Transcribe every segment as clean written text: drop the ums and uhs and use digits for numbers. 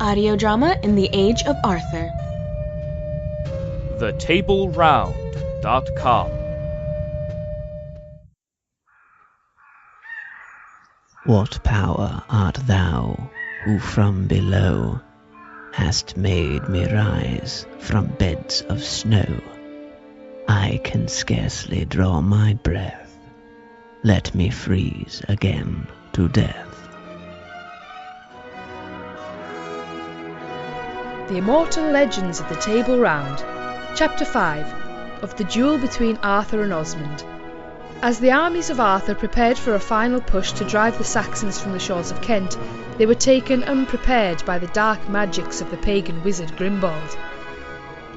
Audio drama in the Age of Arthur. TheTableRound.com. What power art thou, who from below hast made me rise from beds of snow? I can scarcely draw my breath. Let me freeze again to death. The Immortal Legends of the Table Round, Chapter 5 of the Duel between Arthur and Osmond. As the armies of Arthur prepared for a final push to drive the Saxons from the shores of Kent, they were taken unprepared by the dark magics of the pagan wizard Grimbald.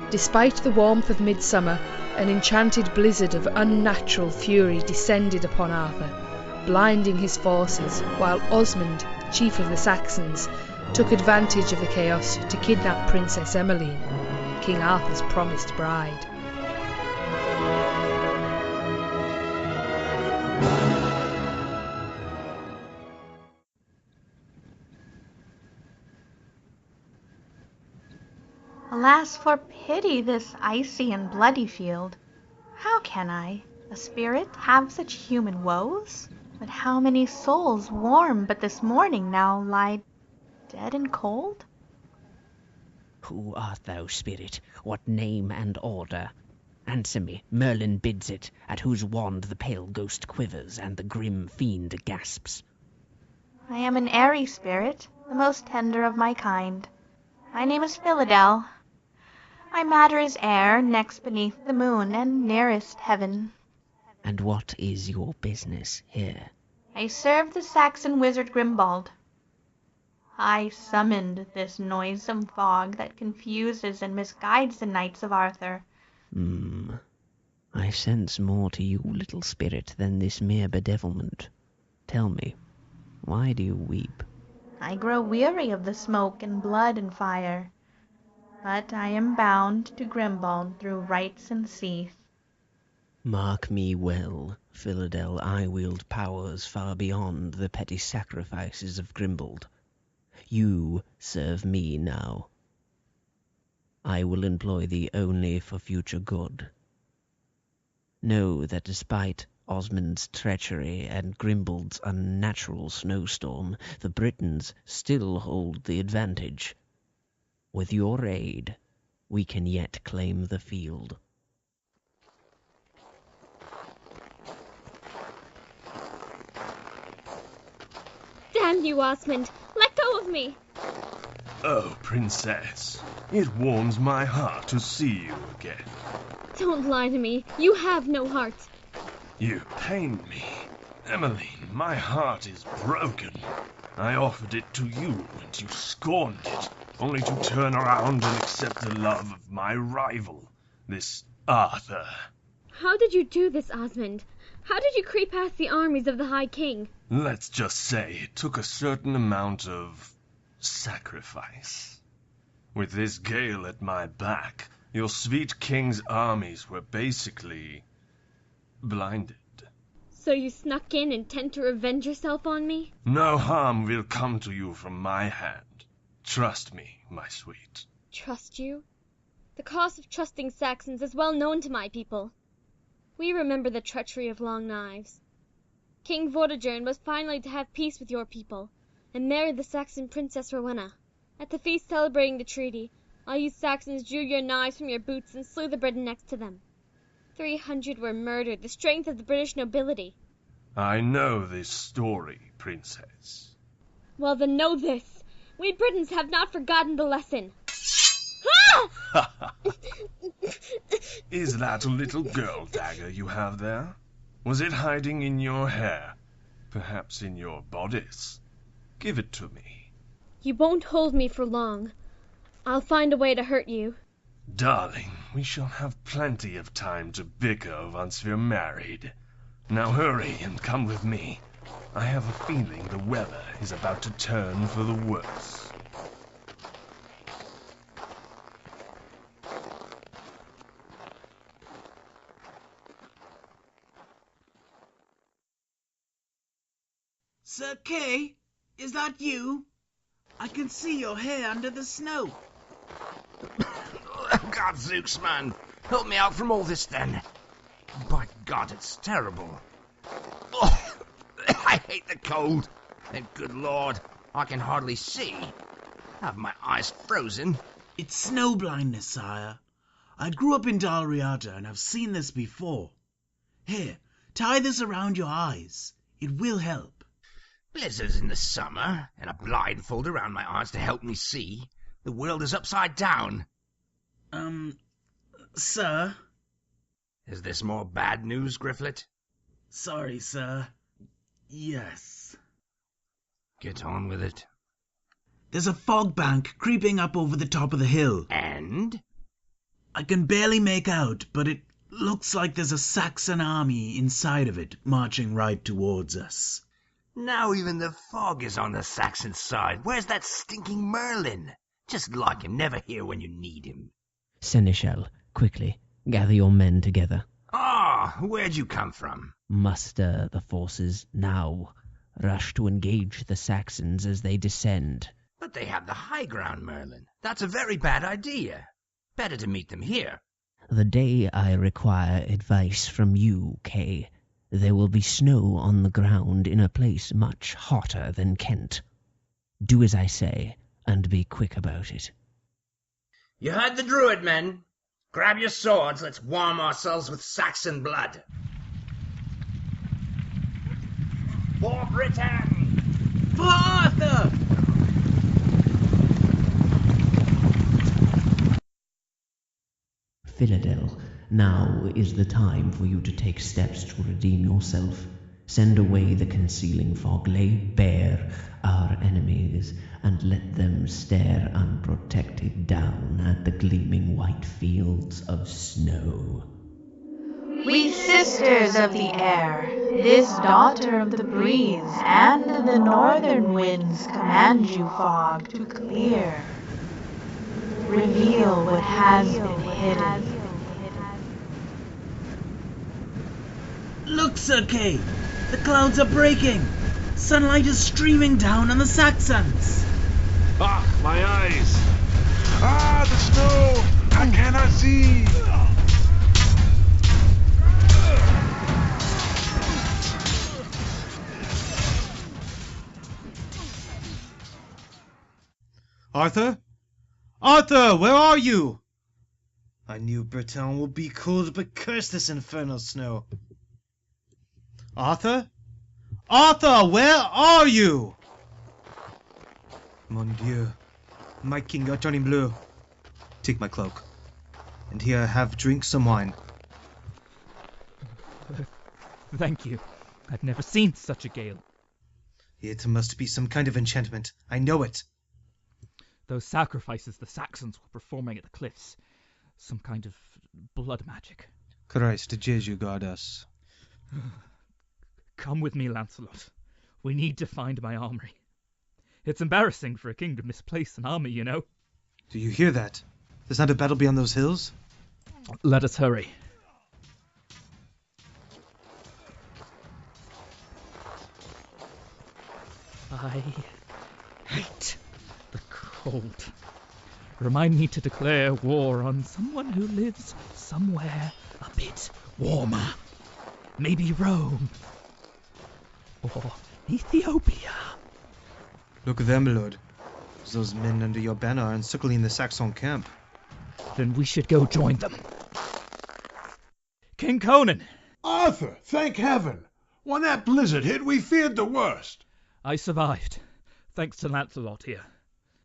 Despite the warmth of midsummer, an enchanted blizzard of unnatural fury descended upon Arthur, blinding his forces, while Osmond, chief of the Saxons, took advantage of the chaos to kidnap Princess Emmeline, King Arthur's promised bride. Alas, for pity, this icy and bloody field! How can I, a spirit, have such human woes? But how many souls, warm but this morning, now lie dead and cold? Who art thou, spirit? What name and order? Answer me, Merlin bids it, at whose wand the pale ghost quivers and the grim fiend gasps. I am an airy spirit, the most tender of my kind. My name is Philidel. My matter is air, next beneath the moon, and nearest heaven. And what is your business here? I serve the Saxon wizard Grimbald. I summoned this noisome fog that confuses and misguides the knights of Arthur. I sense more to you, little spirit, than this mere bedevilment. Tell me, why do you weep? I grow weary of the smoke and blood and fire, but I am bound to Grimbald through rites and seath. Mark me well, Philidel, I wield powers far beyond the petty sacrifices of Grimbald. You serve me now. I will employ thee only for future good. Know that despite Osmond's treachery and Grimbald's unnatural snowstorm, the Britons still hold the advantage. With your aid, we can yet claim the field. Damn you, Osmond! Let go of me! Oh, Princess, it warms my heart to see you again. Don't lie to me. You have no heart. You pain me. Emmeline, my heart is broken. I offered it to you, and you scorned it, only to turn around and accept the love of my rival, this Arthur. How did you do this, Osmond? How did you creep past the armies of the High King? Let's just say it took a certain amount of sacrifice. With this gale at my back, your sweet king's armies were basically blinded. So you snuck in, intent to revenge yourself on me? No harm will come to you from my hand. Trust me, my sweet. Trust you? The cost of trusting Saxons is well known to my people. We remember the treachery of Long Knives. King Vortigern was finally to have peace with your people, and marry the Saxon Princess Rowena. At the feast celebrating the treaty, all you Saxons drew your knives from your boots and slew the Briton next to them. 300 were murdered, the strength of the British nobility. I know this story, Princess. Well, then know this. We Britons have not forgotten the lesson. Is that a little girl dagger you have there? Was it hiding in your hair? Perhaps in your bodice? Give it to me. You won't hold me for long. I'll find a way to hurt you. Darling, we shall have plenty of time to bicker once we're married. Now hurry and come with me. I have a feeling the weather is about to turn for the worse. Sir Kay, is that you? I can see your hair under the snow. Gadzooks, man. Help me out from all this, then. By God, it's terrible. Oh, I hate the cold. And good Lord, I can hardly see. I have my eyes frozen. It's snow blindness, sire. I grew up in Dalriada and have seen this before. Here, tie this around your eyes. It will help. Blizzards in the summer, and a blindfold around my eyes to help me see. The world is upside down. Sir? Is this more bad news, Grifflet? Sorry, sir. Yes. Get on with it. There's a fog bank creeping up over the top of the hill. And? I can barely make out, but it looks like there's a Saxon army inside of it, marching right towards us. Now even the fog is on the Saxon side. Where's that stinking Merlin? Just like him, never here when you need him. Seneschal, quickly, gather your men together. Ah, where'd you come from? Muster the forces now. Rush to engage the Saxons as they descend. But they have the high ground, Merlin. That's a very bad idea. Better to meet them here. The day I require advice from you, Kay, there will be snow on the ground in a place much hotter than Kent. Do as I say, and be quick about it. You heard the druid, men. Grab your swords, let's warm ourselves with Saxon blood. For Britain! For Arthur! Philadel, now is the time for you to take steps to redeem yourself. Send away the concealing fog, lay bare our enemies, and let them stare unprotected down at the gleaming white fields of snow. We sisters of the air, this daughter of the breeze and the northern winds command you, fog, to clear. Reveal what has been hidden. Look, Sir Kay! The clouds are breaking! Sunlight is streaming down on the Saxons! Ah, my eyes! Ah, the snow! I cannot see! Arthur? Arthur, where are you? I knew Britain would be cold, but curse this infernal snow. Arthur? Arthur, where are you? Mon Dieu, my king got Johnny Bleu. Take my cloak. And here, drink some wine. Thank you. I've never seen such a gale. It must be some kind of enchantment. I know it. Those sacrifices the Saxons were performing at the cliffs. Some kind of blood magic. Christ Jesu guard us. Come with me, Lancelot. We need to find my armory. It's embarrassing for a king to misplace an army, you know. Do you hear that? There's not a battle beyond those hills? Let us hurry. I hate the cold. Remind me to declare war on someone who lives somewhere a bit warmer. Maybe Rome. Or Ethiopia. Look at them, Lord. Those men under your banner are encircling the Saxon camp. Then we should go join them. King Conan! Arthur, thank heaven! When that blizzard hit, we feared the worst. I survived, thanks to Lancelot here.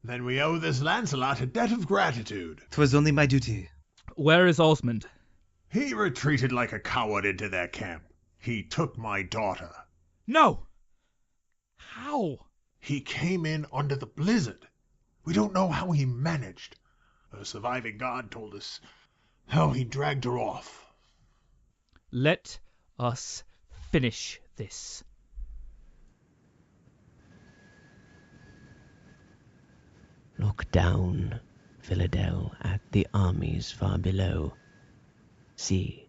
Then we owe this Lancelot a debt of gratitude. 'Twas only my duty. Where is Osmond? He retreated like a coward into their camp. He took my daughter. No! How? He came in under the blizzard. We don't know how he managed. A surviving guard told us how he dragged her off. Let us finish this. Look down, Philadel, at the armies far below. See,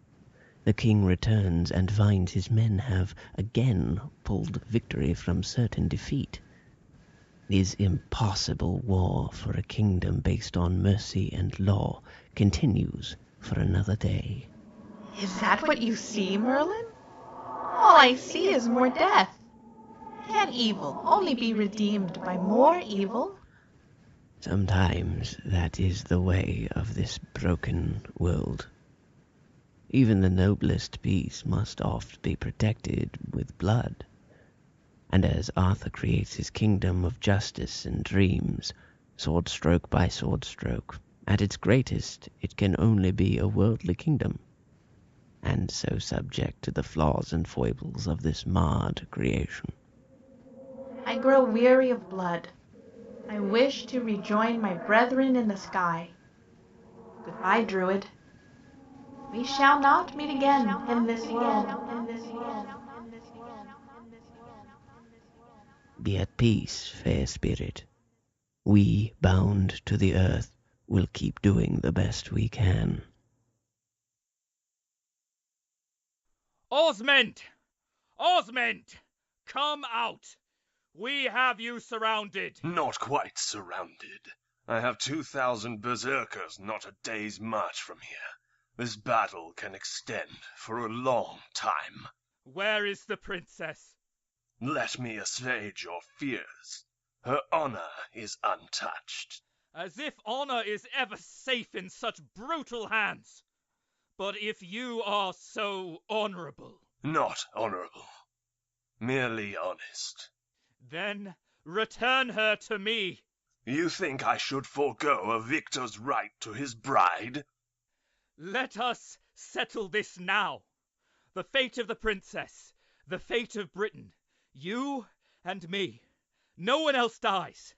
the king returns and finds his men have again pulled victory from certain defeat. This impossible war for a kingdom based on mercy and law continues for another day. Is that what you see, Merlin? All I see is more death. Can evil only be redeemed by more evil? Sometimes that is the way of this broken world. Even the noblest peace must oft be protected with blood. And as Arthur creates his kingdom of justice and dreams, sword stroke by sword stroke, at its greatest it can only be a worldly kingdom, and so subject to the flaws and foibles of this marred creation. I grow weary of blood. I wish to rejoin my brethren in the sky. Goodbye, Druid. We shall not meet again in this world. Be at peace, fair spirit. We, bound to the earth, will keep doing the best we can. Osmond! Osmond! Come out! We have you surrounded. Not quite surrounded. I have 2,000 berserkers not a day's march from here. This battle can extend for a long time. Where is the princess? Let me assuage your fears. Her honor is untouched. As if honor is ever safe in such brutal hands. But if you are so honorable... Not honorable. Merely honest. Then return her to me. You think I should forego a victor's right to his bride? Let us settle this now. The fate of the princess, the fate of Britain, you and me. No one else dies.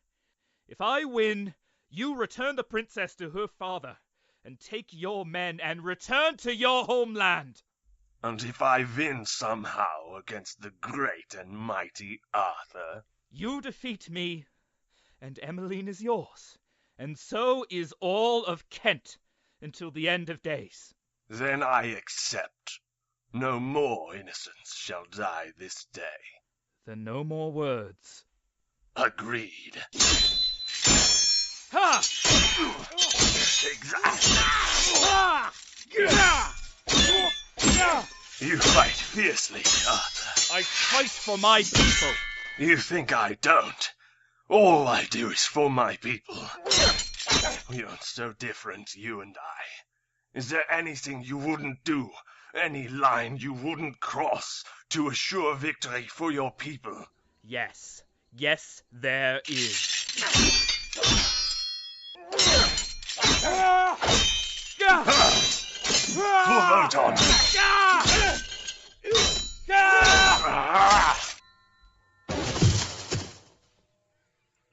If I win, you return the princess to her father, and take your men and return to your homeland. And if I win somehow against the great and mighty Arthur? You defeat me, and Emmeline is yours, and so is all of Kent until the end of days. Then I accept. No more innocents shall die this day. Then no more words. Agreed. Ha! Take that! You fight fiercely, Arthur. I fight for my people. You think I don't? All I do is for my people. We aren't so different, you and I. Is there anything you wouldn't do, any line you wouldn't cross to assure victory for your people? Yes. Yes, there is. For Voton!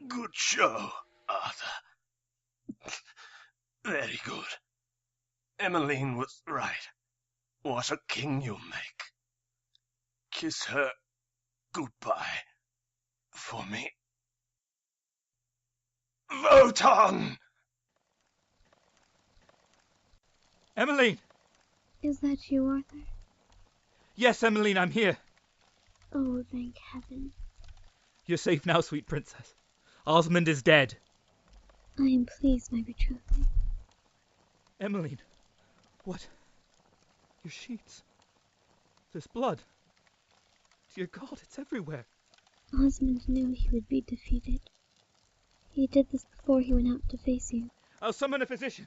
Good show, Arthur. Very good. Emmeline was right. What a king you'll make. Kiss her goodbye for me. Voton! Emmeline! Is that you, Arthur? Yes, Emmeline, I'm here. Oh, thank heaven. You're safe now, sweet princess. Osmond is dead. I am pleased, my betrothed. Emmeline, what? Your sheets. There's blood. Dear God, it's everywhere. Osmond knew he would be defeated. He did this before he went out to face you. I'll summon a physician.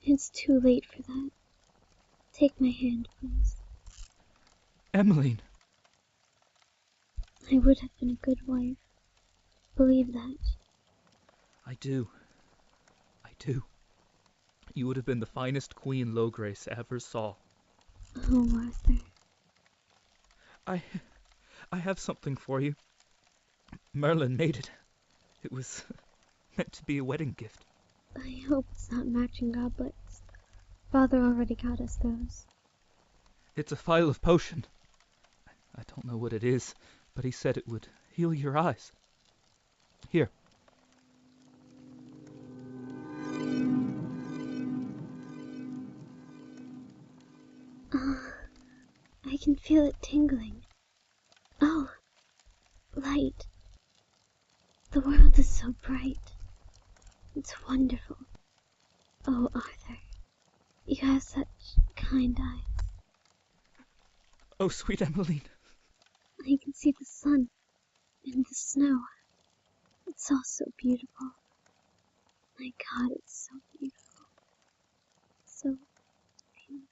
It's too late for that. Take my hand, please. Emmeline. I would have been a good wife. Believe that. I do. You would have been the finest queen Lograce ever saw. Oh, Arthur. I have something for you. Merlin made it. It was meant to be a wedding gift. I hope it's not matching goblets. Father already got us those. It's a phial of potion. I don't know what it is, but he said it would heal your eyes. Here. I can feel it tingling. Oh, light. The world is so bright. It's wonderful. Oh, Arthur, you have such kind eyes. Oh, sweet Emmeline. I can see the sun and the snow. It's all so beautiful. My God, it's so beautiful. So beautiful.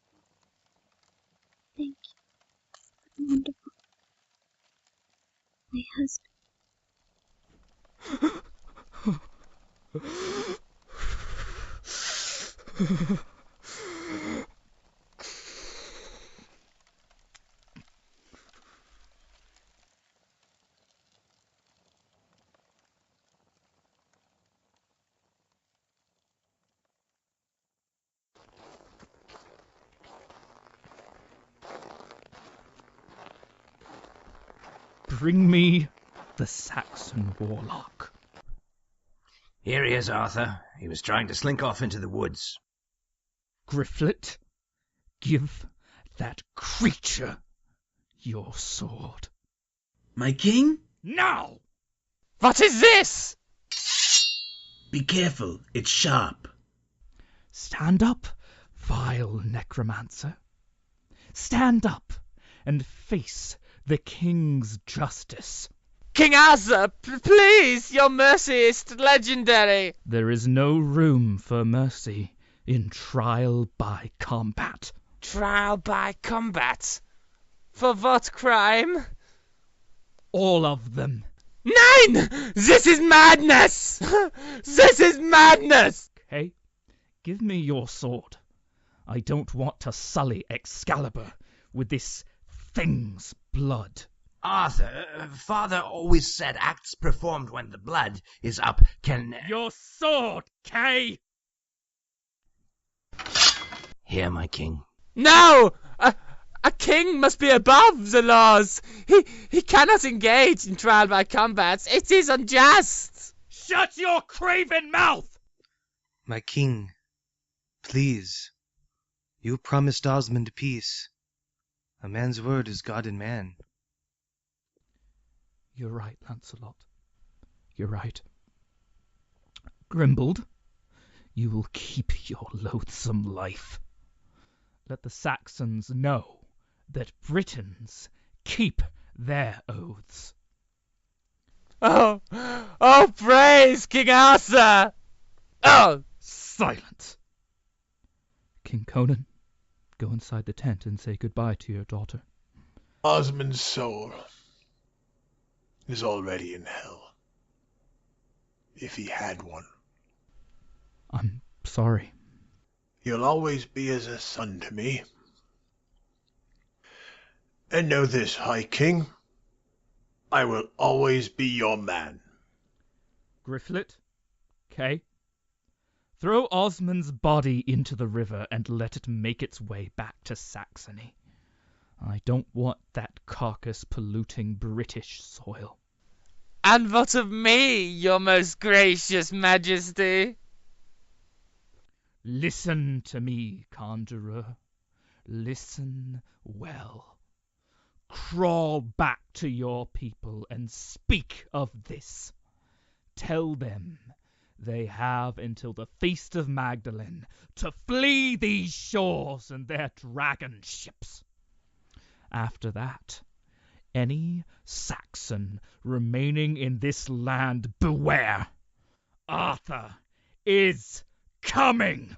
Thank you. It's wonderful. My husband. Bring me the Saxon warlock. Here he is, Arthur. He was trying to slink off into the woods. Grifflet, give that creature your sword. My king? Now! What is this? Be careful, it's sharp. Stand up, vile necromancer. Stand up and face the king's justice. King Arthur, please, your mercy is legendary. There is no room for mercy in trial by combat. Trial by combat? For what crime? All of them. Nein! This is madness! This is madness! Okay, give me your sword. I don't want to sully Excalibur with this thing's blood. Arthur, Father always said acts performed when the blood is up can... Your sword, Kay! Here, my king. No! A king must be above the laws. He cannot engage in trial by combat. It is unjust. Shut your craven mouth! My king, please. You promised Osmond peace. A man's word is God in man. You're right, Lancelot. You're right. Grimbled, you will keep your loathsome life. Let the Saxons know that Britons keep their oaths. Oh, praise King Arthur! Oh, silent! King Conan, go inside the tent and say goodbye to your daughter. Osmond's soul is already in hell. If he had one. I'm sorry. You'll always be as a son to me. And know this, High King, I will always be your man. Grifflet, Kay, throw Osmond's body into the river and let it make its way back to Saxony. I don't want that carcass polluting British soil. And what of me, your most gracious majesty? Listen to me, conjurer. Listen well. Crawl back to your people and speak of this. Tell them they have until the Feast of Magdalene to flee these shores and their dragon ships. After that, any Saxon remaining in this land, beware! Arthur is coming!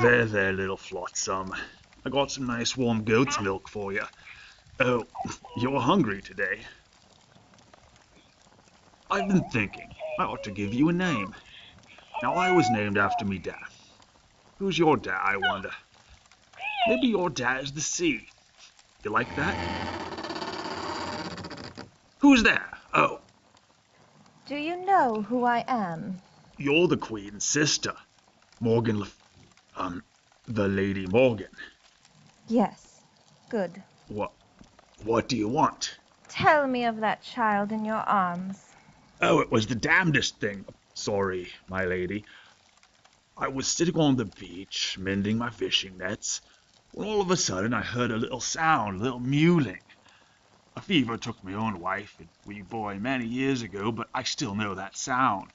There, little flotsam. I got some nice warm goat's milk for you. Oh, you're hungry today. I've been thinking, I ought to give you a name. Now, I was named after me dad. Who's your dad, I wonder? Maybe your dad is the sea. You like that? Who's there? Oh. Do you know who I am? You're the Queen's sister. Morgan the Lady Morgan. Yes. Good. What do you want? Tell me of that child in your arms. Oh, it was the damnedest thing. Sorry, my lady. I was sitting on the beach, mending my fishing nets, when all of a sudden I heard a little sound, a little mewling. A fever took my own wife and wee boy many years ago, but I still know that sound.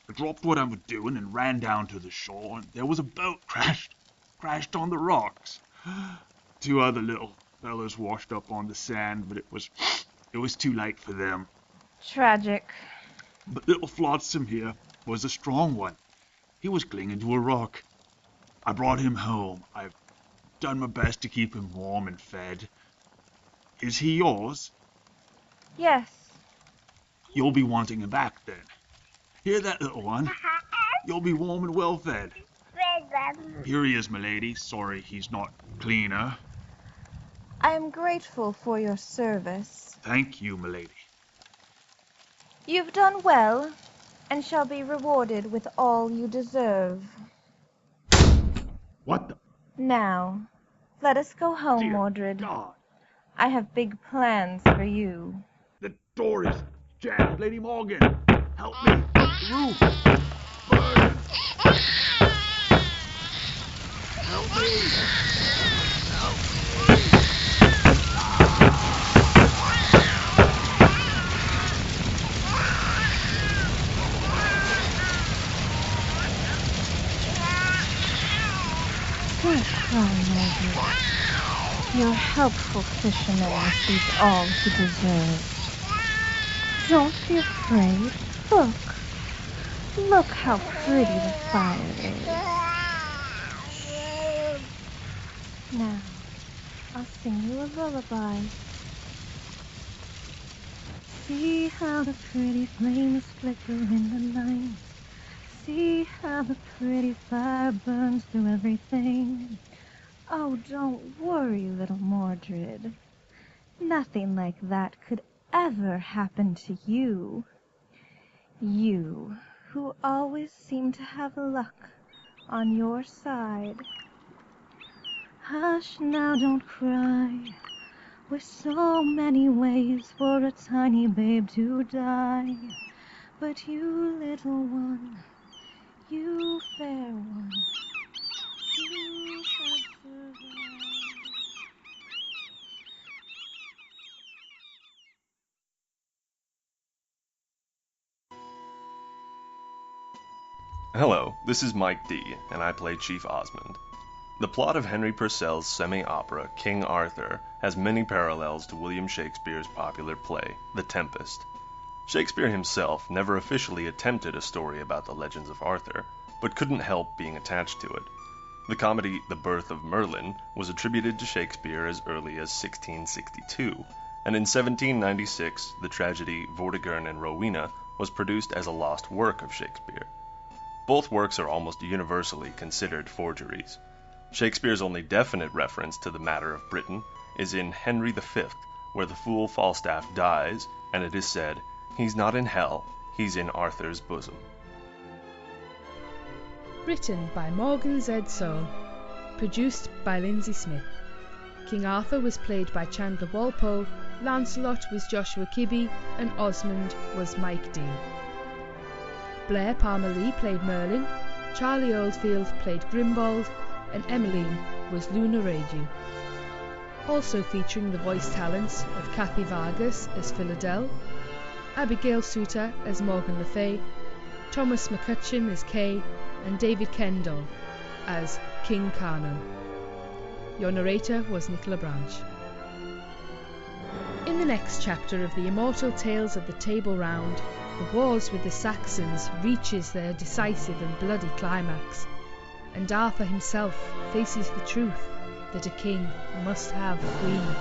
I dropped what I was doing and ran down to the shore, and there was a boat crashed on the rocks. 2 other little fellows washed up on the sand, but it was too late for them. Tragic. But little Flotsam here was a strong one. He was clinging to a rock. I brought him home. I've done my best to keep him warm and fed. Is he yours? Yes. You'll be wanting him back then. Hear that, little one? You'll be warm and well fed. Here he is, my lady. Sorry he's not cleaner. I am grateful for your service. Thank you, my lady. You've done well, and shall be rewarded with all you deserve. What the? Now, let us go home, Dear Mordred. God. I have big plans for you. The door is jammed. Lady Morgan, help me. The roof. Burn. Help me. Help me. Don't cry, Mordred. Your helpful fisherman receives all he deserves. Don't be afraid. Look how pretty the fire is. Now, I'll sing you a lullaby. See how the pretty flames flicker in the night. See how the pretty fire burns through everything. Oh, don't worry, little Mordred. Nothing like that could ever happen to you. You, who always seem to have luck on your side. Hush now, don't cry. With so many ways for a tiny babe to die. But you, little one, you fair one, you have survived. Hello, this is Mike D, and I play Chief Osmond. The plot of Henry Purcell's semi-opera King Arthur has many parallels to William Shakespeare's popular play, The Tempest. Shakespeare himself never officially attempted a story about the legends of Arthur, but couldn't help being attached to it. The comedy The Birth of Merlin was attributed to Shakespeare as early as 1662, and in 1796 the tragedy Vortigern and Rowena was produced as a lost work of Shakespeare. Both works are almost universally considered forgeries. Shakespeare's only definite reference to the matter of Britain is in Henry V, where the fool Falstaff dies, and it is said, "He's not in hell, he's in Arthur's bosom." Written by Morgan Z. Soule. Produced by Lindsay Smith. King Arthur was played by Chandler Walpole, Lancelot was Joshua Kibbe, and Osmond was Mike D. Blair Palmer Lee played Merlin, Charlie Oldfield played Grimbald, and Emmeline was Luna Raju. Also featuring the voice talents of Kathy Vargas as Philadel, Abigail Suter as Morgan Le Fay, Thomas McCutcheon as Kay, and David Kendall as King Carnum. Your narrator was Nicola Branch. In the next chapter of the immortal tales of the Table Round, the wars with the Saxons reaches their decisive and bloody climax, and Arthur himself faces the truth that a king must have a queen.